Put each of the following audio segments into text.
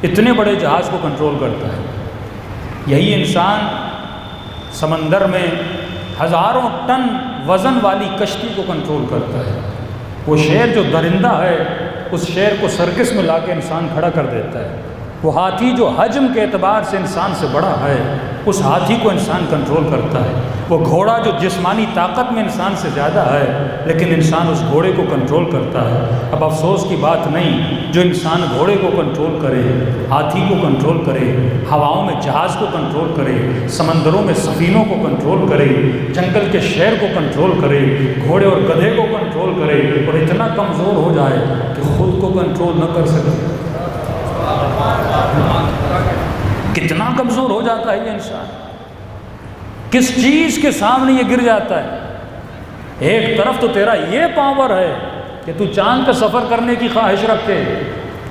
اتنے بڑے جہاز کو کنٹرول کرتا ہے۔ یہی انسان سمندر میں ہزاروں ٹن وزن والی کشتی کو کنٹرول کرتا ہے۔ وہ شیر جو درندہ ہے اس شیر کو سرکس میں لا کے انسان کھڑا کر دیتا ہے۔ وہ ہاتھی جو حجم کے اعتبار سے انسان سے بڑا ہے اس ہاتھی کو انسان کنٹرول کرتا ہے۔ وہ گھوڑا جو جسمانی طاقت میں انسان سے زیادہ ہے لیکن انسان اس گھوڑے کو کنٹرول کرتا ہے۔ اب افسوس کی بات نہیں، جو انسان گھوڑے کو کنٹرول کرے، ہاتھی کو کنٹرول کرے، ہواؤں میں جہاز کو کنٹرول کرے، سمندروں میں سفینوں کو کنٹرول کرے، جنگل کے شیر کو کنٹرول کرے، گھوڑے اور گدھے کو کنٹرول کرے اور اتنا کمزور ہو جائے کہ خود کو کنٹرول نہ کر سکے۔ کتنا کمزور ہو جاتا ہے یہ انسان، کس چیز کے سامنے یہ گر جاتا ہے۔ ایک طرف تو تیرا یہ پاور ہے کہ تو چاند کا سفر کرنے کی خواہش رکھے،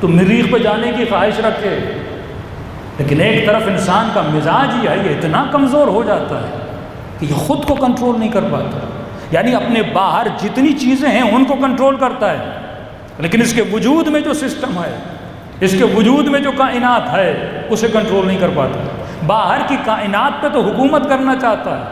تو مریخ پہ جانے کی خواہش رکھے، لیکن ایک طرف انسان کا مزاج ہی ہے یہ اتنا کمزور ہو جاتا ہے کہ یہ خود کو کنٹرول نہیں کر پاتا۔ یعنی اپنے باہر جتنی چیزیں ہیں ان کو کنٹرول کرتا ہے لیکن اس کے وجود میں جو سسٹم ہے، اس کے وجود میں جو کائنات ہے اسے کنٹرول نہیں کر پاتا۔ باہر کی کائنات پہ تو حکومت کرنا چاہتا ہے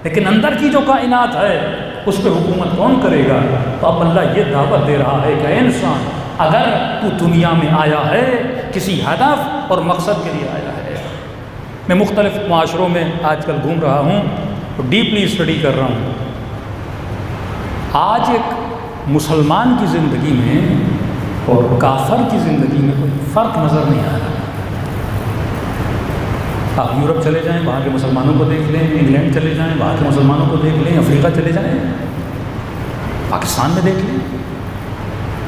لیکن اندر کی جو کائنات ہے اس پہ حکومت کون کرے گا؟ تو اب اللہ یہ دعوت دے رہا ہے کہ اے انسان، اگر تو دنیا میں آیا ہے کسی ہدف اور مقصد کے لیے آیا ہے۔ میں مختلف معاشروں میں آج کل گھوم رہا ہوں تو ڈیپلی اسٹڈی کر رہا ہوں۔ آج ایک مسلمان کی زندگی میں اور کافر کی زندگی میں کوئی فرق نظر نہیں آ رہا۔ آپ یورپ چلے جائیں، وہاں کے مسلمانوں کو دیکھ لیں، انگلینڈ چلے جائیں، وہاں کے مسلمانوں کو دیکھ لیں، افریقہ چلے جائیں، پاکستان میں دیکھ لیں،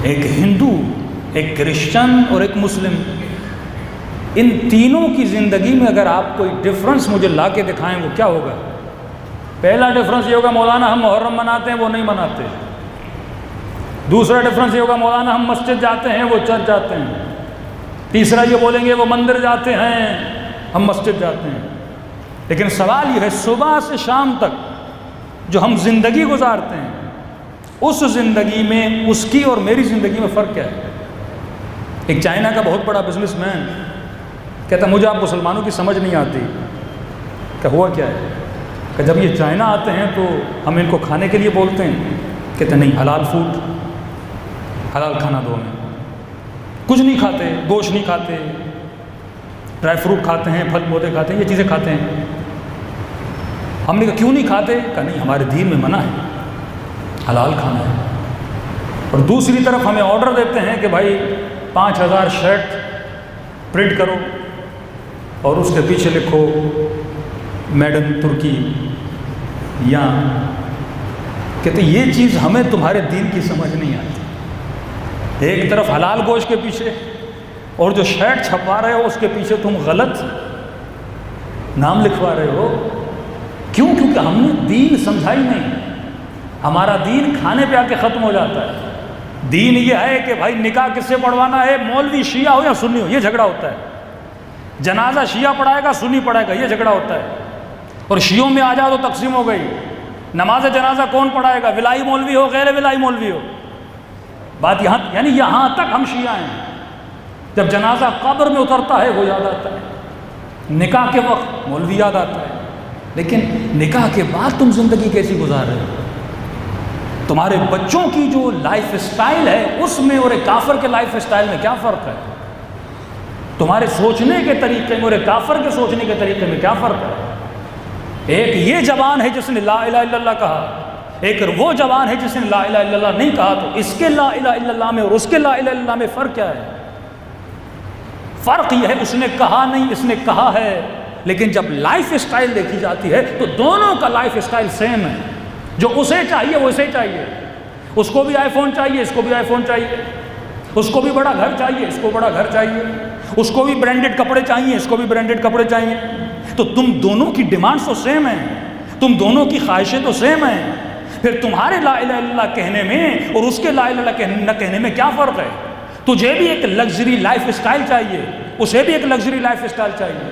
ایک ہندو، ایک کرسچن اور ایک مسلم، ان تینوں کی زندگی میں اگر آپ کوئی ڈفرنس مجھے لا کے دکھائیں وہ کیا ہوگا؟ پہلا ڈفرنس یہ ہوگا مولانا ہم محرم مناتے ہیں، وہ نہیں مناتے۔ دوسرا ڈفرنس یہ ہوگا مولانا ہم مسجد جاتے ہیں، وہ چرچ جاتے ہیں۔ تیسرا یہ بولیں گے وہ مندر جاتے ہیں، ہم مسجد جاتے ہیں۔ لیکن سوال یہ ہے صبح سے شام تک جو ہم زندگی گزارتے ہیں اس زندگی میں اس کی اور میری زندگی میں فرق کیا ہے؟ ایک چائنا کا بہت بڑا بزنس مین کہتا مجھے آپ مسلمانوں کی سمجھ نہیں آتی کہ ہوا کیا ہے؟ کہ جب یہ چائنا آتے ہیں تو ہم ان کو کھانے کے لیے بولتے ہیں، کہتے نہیں حلال فوڈ، حلال کھانا دو ہمیں، کچھ نہیں کھاتے، گوشت نہیں کھاتے، ڈرائی فروٹ کھاتے ہیں، پھل پودے کھاتے ہیں، یہ چیزیں کھاتے ہیں۔ ہم نے کہا کیوں نہیں کھاتے؟ کہا نہیں ہمارے دین میں منع ہے، حلال کھانا ہے۔ اور دوسری طرف ہمیں آرڈر دیتے ہیں کہ بھائی 5000 شرٹ پرنٹ کرو اور اس کے پیچھے لکھو میڈ ان ترکی، یا کہتے یہ چیز ہمیں تمہارے دین کی سمجھ نہیں آتی۔ ایک طرف حلال گوشت کے پیچھے اور جو شرٹ چھپوا رہے ہو اس کے پیچھے تم غلط نام لکھوا رہے ہو۔ کیوں؟ کیونکہ ہم نے دین سمجھائی نہیں۔ ہمارا دین کھانے پہ آ کے ختم ہو جاتا ہے۔ دین یہ ہے کہ بھائی نکاح کس سے پڑھوانا ہے، مولوی شیعہ ہو یا سنی ہو، یہ جھگڑا ہوتا ہے۔ جنازہ شیعہ پڑھائے گا سنی پڑھائے گا، یہ جھگڑا ہوتا ہے۔ اور شیعوں میں آ جاؤ تو تقسیم ہو گئی، نماز جنازہ کون پڑھائے گا، ولائی مولوی ہو غیر ولائی مولوی ہو۔ بات یہاں یعنی یہاں تک ہم شیعہ ہیں۔ جب جنازہ قبر میں اترتا ہے وہ یاد آتا ہے، نکاح کے وقت مولوی یاد آتا ہے، لیکن نکاح کے بعد تم زندگی کیسی گزار رہے ہو؟ تمہارے بچوں کی جو لائف اسٹائل ہے اس میں اور ایک کافر کے لائف اسٹائل میں کیا فرق ہے؟ تمہارے سوچنے کے طریقے میں اور ایک کافر کے سوچنے کے طریقے میں کیا فرق ہے؟ ایک یہ زبان ہے جس نے لا الہ الا اللہ کہا، ایک وہ زبان ہے جس نے لا الہ الا اللہ نہیں کہا، تو اس کے لا الہ الا اللہ میں اور اس کے لا الہ الا اللہ میں فرق کیا ہے؟ فرق یہ ہے اس نے کہا نہیں، اس نے کہا ہے، لیکن جب لائف اسٹائل دیکھی جاتی ہے تو دونوں کا لائف اسٹائل سیم ہے۔ جو اسے چاہیے وہ اسے چاہیے، اس کو بھی آئی فون چاہیے، اس کو بھی آئی فون چاہیے، اس کو بھی بڑا گھر چاہیے، اس کو بڑا گھر چاہیے، اس کو بھی برانڈڈ کپڑے چاہیے، اس کو بھی برانڈڈ کپڑے چاہیے۔ تو تم دونوں کی ڈیمانڈز تو سیم ہیں، تم دونوں کی خواہشیں تو سیم ہیں، پھر تمہارے لا الہ الا اللہ کہنے میں اور اس کے لا الہ الا اللہ نہ کہنے میں کیا فرق ہے؟ تجھے بھی ایک لگژری لائف اسٹائل چاہیے، اسے بھی ایک لگژری لائف اسٹائل چاہیے۔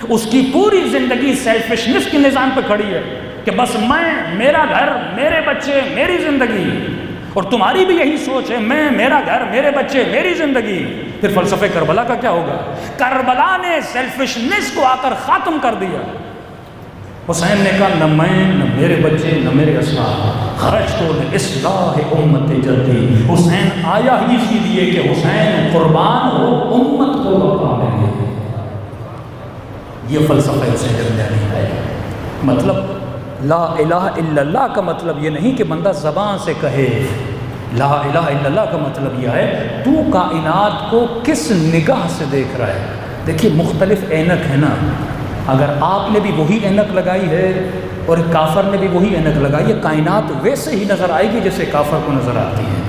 اس کی پوری زندگی سیلفشنس کے نظام پہ کھڑی ہے کہ بس میں، میرا گھر، میرے بچے، میری زندگی، اور تمہاری بھی یہی سوچ ہے، میں، میرا گھر، میرے بچے، میری زندگی، پھر فلسفے کربلا کا کیا ہوگا؟ کربلا نے سیلفشنس کو آ کر ختم کر دیا۔ حسین نے کہا نہ میں، نہ میرے بچے، نہ میرے اصحاب، خرجت لاصلاح امت جدی، حسین آیا ہی اسی لیے کہ حسین قربان ہو امت کو بقا ملے۔ یہ فلسفہ حسین جرجانی ہے۔ مطلب لا الہ الا اللہ کا مطلب یہ نہیں کہ بندہ زبان سے کہے، لا الہ الا اللہ کا مطلب یہ ہے تو کائنات کو کس نگاہ سے دیکھ رہا ہے۔ دیکھیے مختلف اینک ہے نا، اگر آپ نے بھی وہی اینک لگائی ہے اور کافر نے بھی وہی اینک لگائی ہے، کائنات ویسے ہی نظر آئے گی جیسے کافر کو نظر آتی ہے۔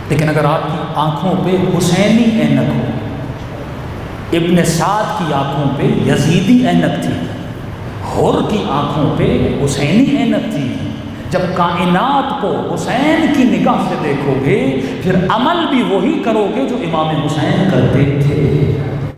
لیکن اگر آپ کی آنکھوں پہ حسینی اینک ہو، ابن سعد کی آنکھوں پہ یزیدی اینک تھی، حر کی آنکھوں پہ حسینی اینک تھی، جب کائنات کو حسین کی نگاہ سے دیکھو گے پھر عمل بھی وہی کرو گے جو امام حسین کرتے تھے۔